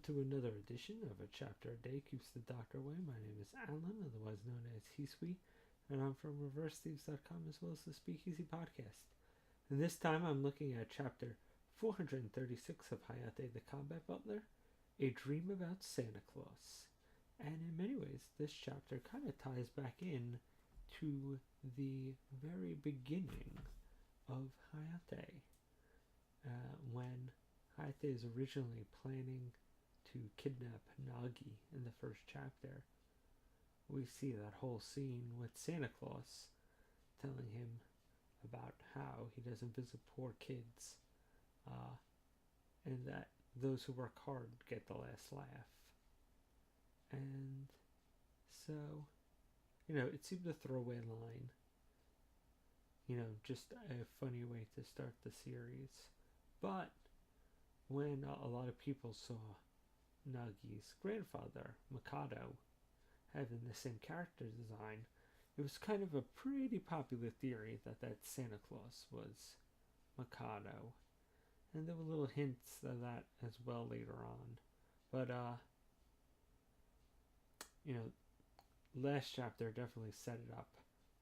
to another edition of A Chapter a Day Keeps the Doctor Away. My name is Alan, otherwise known as Hisui, and I'm from ReverseThieves.com as well as the Speakeasy Podcast. And this time I'm looking at Chapter 436 of Hayate the Combat Butler, A Dream About Santa Claus. And in many ways, this chapter kind of ties back in to the very beginning of Hayate, when Hayate is originally planning to kidnap Nagi in the first chapter. We see that whole scene with Santa Claus telling him about how he doesn't visit poor kids, and that those who work hard get the last laugh. And so, it seemed a throwaway line. Just a funny way to start the series. But when a lot of people saw Nagi's grandfather, Mikado, having the same character design, it was kind of a pretty popular theory that Santa Claus was Mikado. And there were little hints of that as well later on. But, last chapter definitely set it up.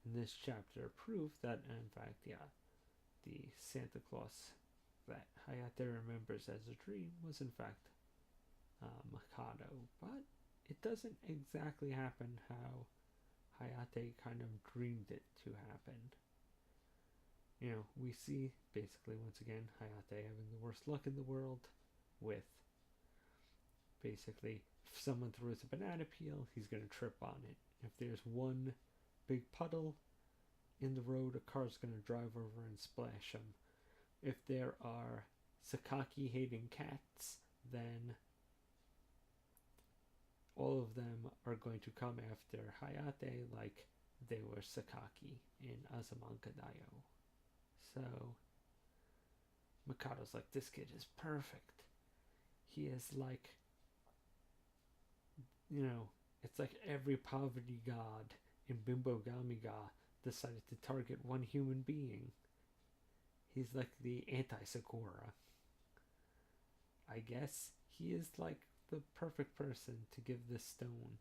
And this chapter proved that, in fact, the Santa Claus that Hayate remembers as a dream was, in fact, Mikado. But it doesn't exactly happen how Hayate kind of dreamed it to happen. We see, basically, once again, Hayate having the worst luck in the world with, basically, if someone throws a banana peel, he's going to trip on it. If there's one big puddle in the road, a car's going to drive over and splash him. If there are Sakaki-hating cats, then all of them are going to come after Hayate like they were Sakaki in Azumanga Daioh. So, Mikado's like, this kid is perfect. He is like, it's like every poverty god in Bimbo Gamiga decided to target one human being. He's like the anti-Sakura. I guess he is like the perfect person to give this stone.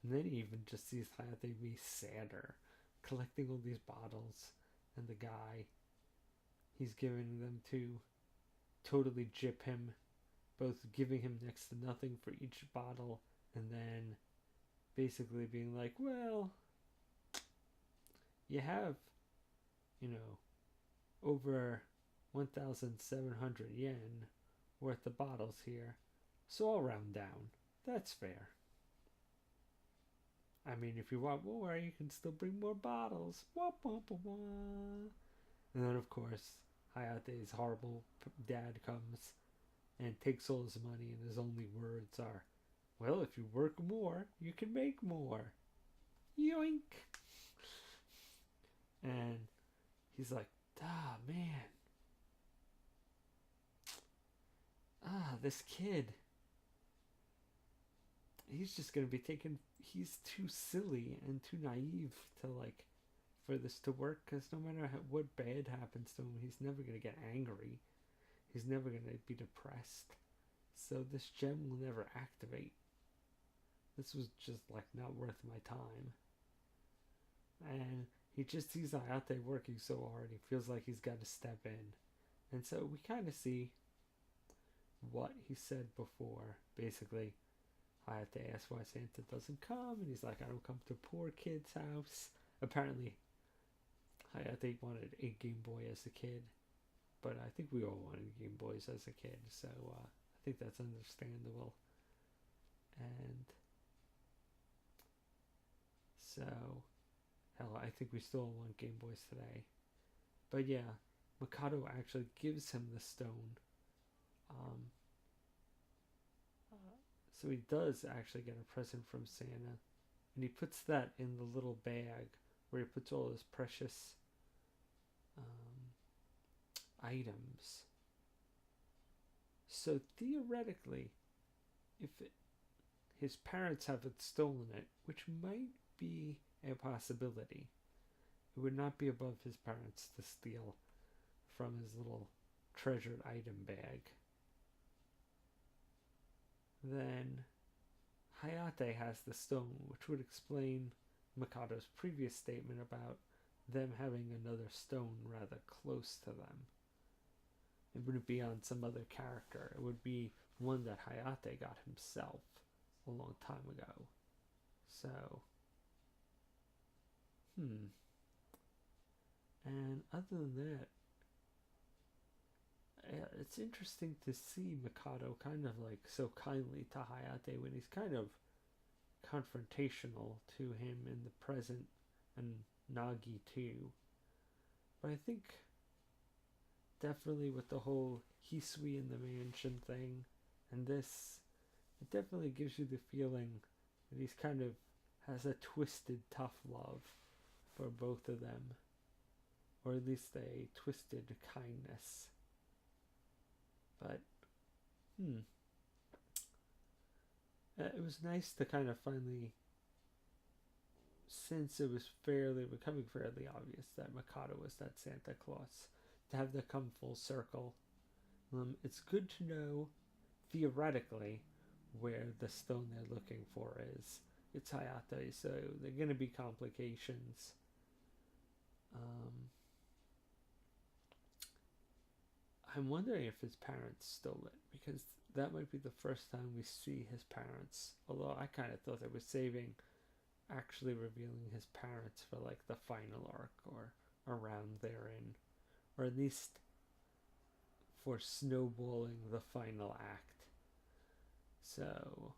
And then he even just sees Hayate be sadder, collecting all these bottles, and the guy he's giving them to totally gyp him, both giving him next to nothing for each bottle, and then basically being like, well, you have, over 1,700 yen worth of bottles here, so I'll round down. That's fair. I mean, if you want more, you can still bring more bottles. Wah, wah, wah, wah. And then, of course, Hayate's horrible dad comes and takes all his money, and his only words are, well, if you work more, you can make more. Yoink! And he's like, man. This kid. He's just going to be he's too silly and too naive to, for this to work, because no matter what bad happens to him, he's never going to get angry. He's never going to be depressed. So this gem will never activate. This was just, not worth my time. And he just sees Hayate working so hard, he feels like he's got to step in. And so we kind of see what he said before. Basically, Hayate asks why Santa doesn't come, and he's like, I don't come to a poor kid's house. Apparently, Hayate wanted a Game Boy as a kid, but I think we all wanted Game Boys as a kid, so I think that's understandable. And so, hell, I think we still want Game Boys today. But yeah, Mikado actually gives him the stone. So he does actually get a present from Santa. And he puts that in the little bag where he puts all his precious items. So theoretically, if his parents haven't stolen it, which might be a possibility, it would not be above his parents to steal from his little treasured item bag. then Hayate has the stone, which would explain Mikado's previous statement about them having another stone rather close to them. It wouldn't be on some other character. It would be one that Hayate got himself a long time ago. So, And other than that, it's interesting to see Mikado kind of like so kindly to Hayate when he's kind of confrontational to him in the present, and Nagi too. But I think definitely with the whole Hisui in the mansion thing and this, it definitely gives you the feeling that he's kind of has a twisted tough love for both of them, or at least a twisted kindness. But it was nice to kind of finally, since it was becoming fairly obvious that Mikado was that Santa Claus, to have that come full circle. It's good to know, theoretically, where the stone they're looking for is. It's Hayate, so there are going to be complications. I'm wondering if his parents stole it, because that might be the first time we see his parents. Although I kind of thought they were saving actually revealing his parents for like the final arc or around therein, or at least for snowballing the final act. So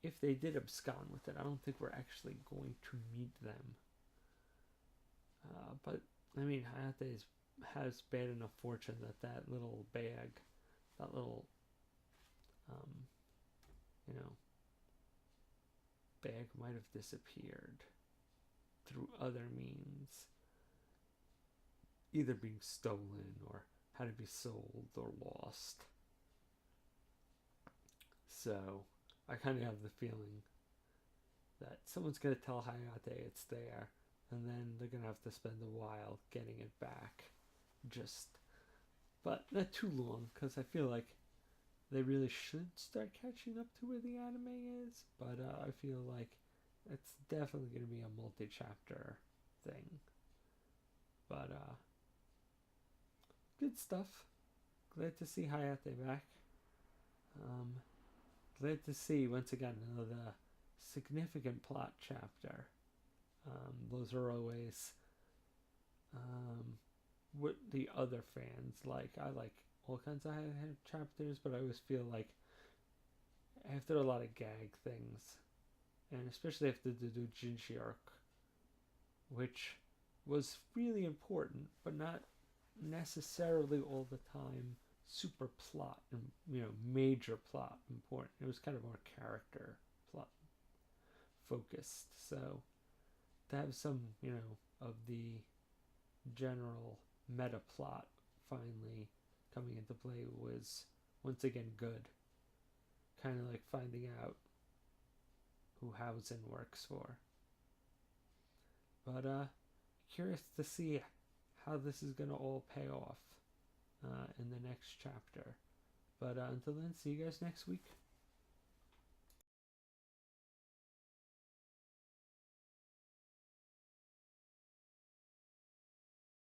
if they did abscond with it, I don't think we're actually going to meet them. But I mean, Hayate has bad enough fortune that little bag, that little, bag might have disappeared through other means, either being stolen or had to be sold or lost. So I kind of have the feeling that someone's going to tell Hayate it's there, and then they're going to have to spend a while getting it back. But not too long, because I feel like they really should start catching up to where the anime is. But I feel like it's definitely going to be a multi-chapter thing. But good stuff. Glad to see Hayate back. Glad to see, once again, another significant plot chapter. Those are always what the other fans like. I like all kinds of chapters, but I always feel like after a lot of gag things, and especially after the Dojinshi arc, which was really important, but not necessarily all the time super plot and major plot important. It was kind of more character plot focused. So to have some of the general meta plot finally coming into play was once again good. Kind of like finding out who Hausen works for. But curious to see how this is going to all pay off in the next chapter. But until then, see you guys next week.